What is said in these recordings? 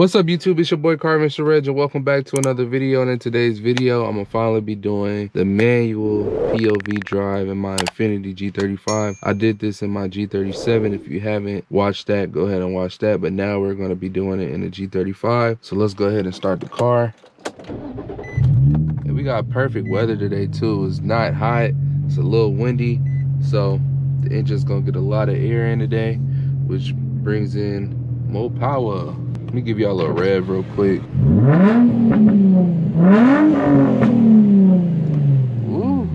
What's up YouTube, it's your boy Car Mr. Reg and welcome back to another video. And in today's video I'm gonna finally be doing the manual POV drive in my Infiniti G35. I did this in my G37. If you haven't watched that, go ahead and watch that, but now we're gonna be doing it in the G35. So let's go ahead and start the car. And we got perfect weather today too. It's not hot, it's a little windy, so the engine's gonna get a lot of air in today, which brings in more power. Let me give y'all a little rev real quick. Ooh,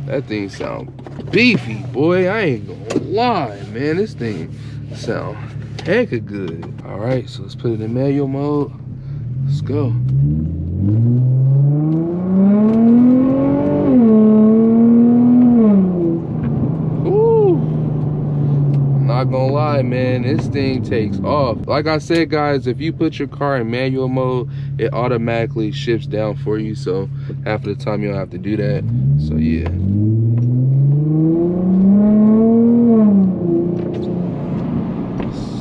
that thing sound beefy, boy. I ain't gonna lie, man. This thing sound hecka good. All right, so let's put it in manual mode. Let's go. Not gonna lie, man, this thing takes off. Like I said, guys, if you put your car in manual mode, it automatically shifts down for you, so half of the time you don't have to do that. So yeah,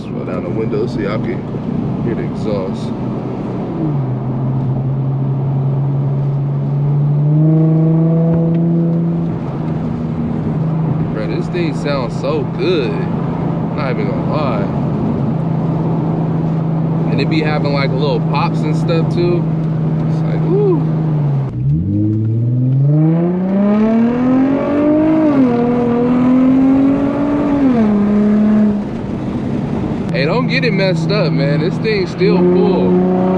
slow down the window so y'all can hear the exhaust. Bro, this thing sounds so good. Not even gonna lie. And it be having like little pops and stuff too. It's like, ooh. Hey, don't get it messed up, man. This thing's still full.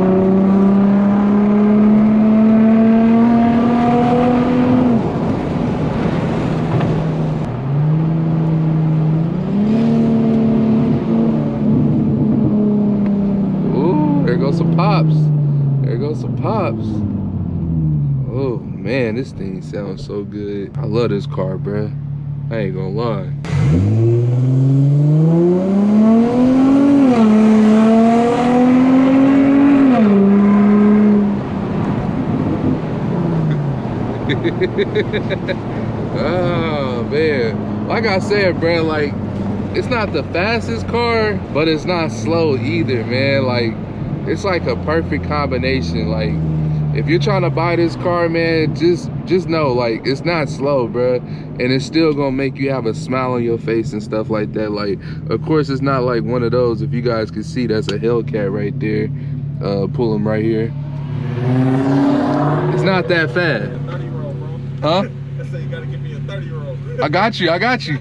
Some pops. There goes some pops. Oh man, this thing sounds so good. I love this car, bruh. I ain't gonna lie. Oh man, like I said, bruh, like it's not the fastest car, but it's not slow either, man. Like it's like a perfect combination. Like if you're trying to buy this car, man, just know, like, it's not slow, bro, and it's still gonna make you have a smile on your face and stuff like that. Like, of course, it's not like one of those. If you guys can see, that's a Hellcat right there. Pull him right here. It's not that fast. 30-year-old, bro. Huh? I say you gotta give me a 30-year-old. I got you. I got you.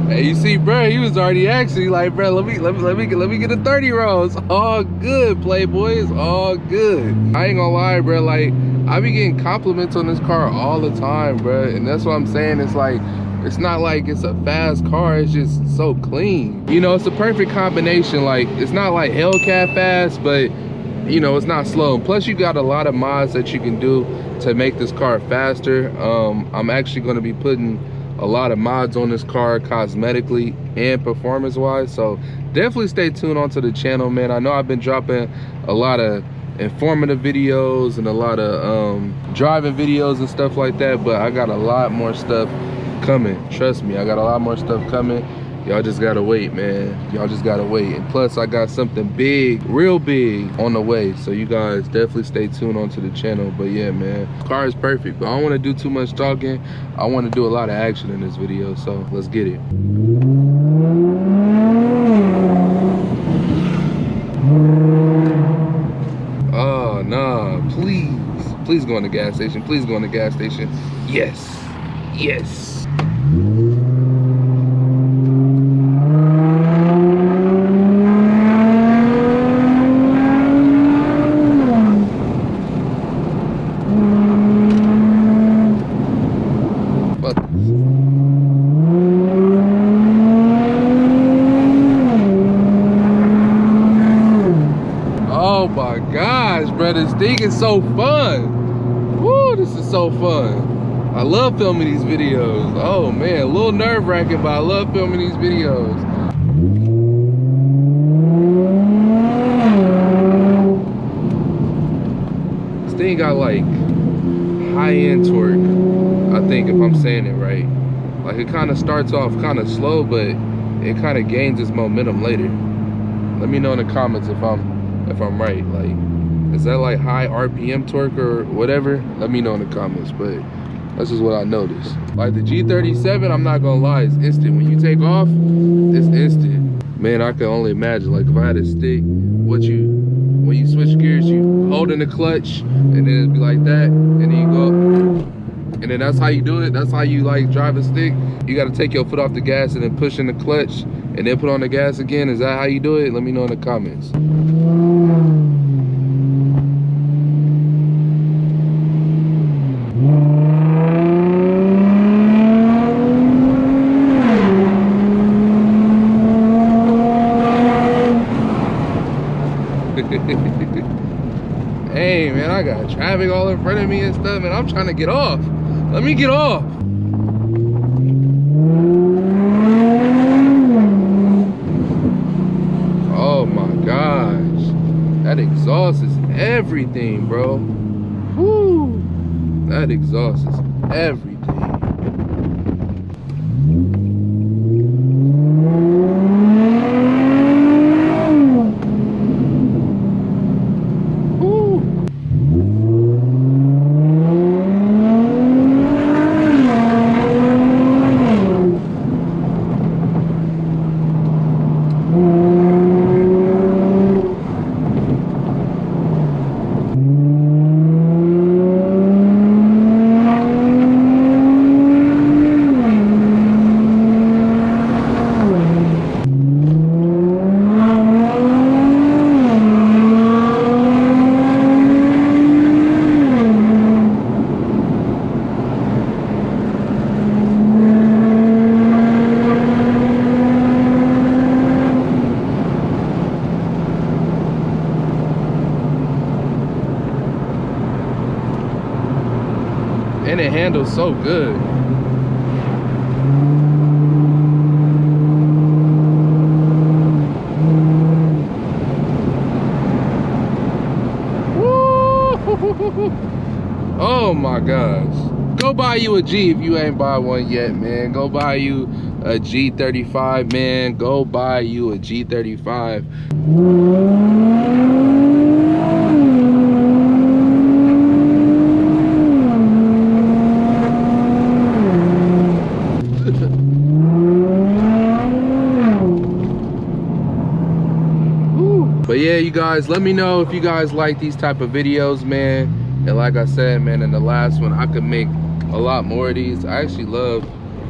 Hey, you see, bro, he was already actually like, bro, let me get a 30-year-old. It's all good, Playboy. It's all good. I ain't gonna lie, bro. Like, I be getting compliments on this car all the time, bro, and that's what I'm saying. It's like, it's not like it's a fast car. It's just so clean. You know, it's a perfect combination. Like, it's not like Hellcat fast, but you know, it's not slow. Plus, you got a lot of mods that you can do to make this car faster. I'm actually going to be putting a lot of mods on this car cosmetically and performance wise, so definitely stay tuned onto the channel, man. I know I've been dropping a lot of informative videos and a lot of driving videos and stuff like that, but I got a lot more stuff coming. Trust me, I got a lot more stuff coming. Y'all just gotta wait, man. Y'all just gotta wait. And plus, I got something big, real big on the way, so you guys definitely stay tuned onto the channel. But yeah, man, car is perfect, but I don't want to do too much talking. I want to do a lot of action in this video, so let's get it. Oh nah, please go in the gas station. Please go in the gas station. Yes, yes. Oh my gosh, bro, this thing is so fun. Woo, this is so fun. I love filming these videos. Oh man, a little nerve-wracking, but I love filming these videos. got like high-end torque, I think, if I'm saying it right. Like it kind of starts off kind of slow, but it kind of gains its momentum later. Let me know in the comments if I'm right. Like, is that like high RPM torque or whatever? Let me know in the comments, but that's just what I noticed. Like the G37, I'm not gonna lie, it's instant. When you take off, it's instant. Man, I can only imagine, like if I had a stick, when you switch gears, you hold in the clutch, and then it'd be like that, and then you go, and then that's how you do it. That's how you like drive a stick. You gotta take your foot off the gas and then push in the clutch, and then put on the gas again. Is that how you do it? Let me know in the comments. Hey man, I got traffic all in front of me and stuff, and I'm trying to get off. Let me get off. Oh my gosh, that exhaust is everything, bro. Woo, that exhaust is everything. And it handles so good. Woo! Oh my gosh. Go buy you a G if you ain't buy one yet, man. Go buy you a G35, man. Go buy you a G35. But yeah, you guys, let me know if you guys like these type of videos, man. And like I said, man, in the last one, I could make a lot more of these. I actually love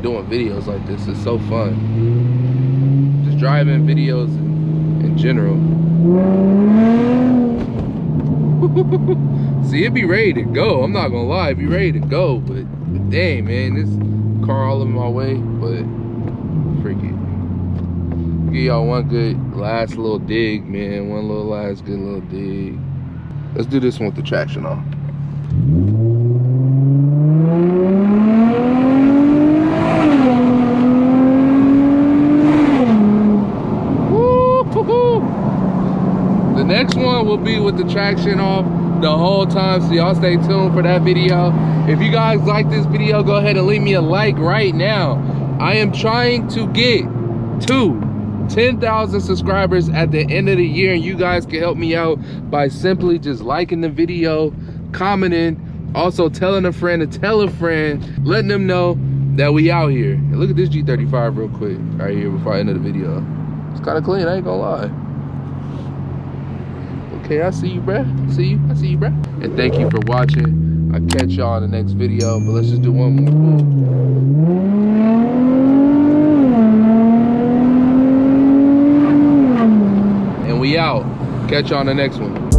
doing videos like this. It's so fun. Just driving videos in general. See, it be ready to go. I'm not gonna lie, it be ready to go. But dang, man, this car all in my way. But freak it. Give y'all one good last little dig, man. One little last good little dig. Let's do this one with the traction on. The next one will be with the traction off the whole time, so y'all stay tuned for that video. If you guys like this video, go ahead and leave me a like right now. I am trying to get to 10,000 subscribers at the end of the year, and you guys can help me out by simply just liking the video, commenting, also telling a friend to tell a friend, letting them know that we out here. And look at this G35 real quick right here before I end the video. It's kind of clean, I ain't gonna lie. Okay, I see you, bruh. I see you, bruh. And thank you for watching. I'll catch y'all in the next video, but let's just do one more. We out. Catch you on the next one.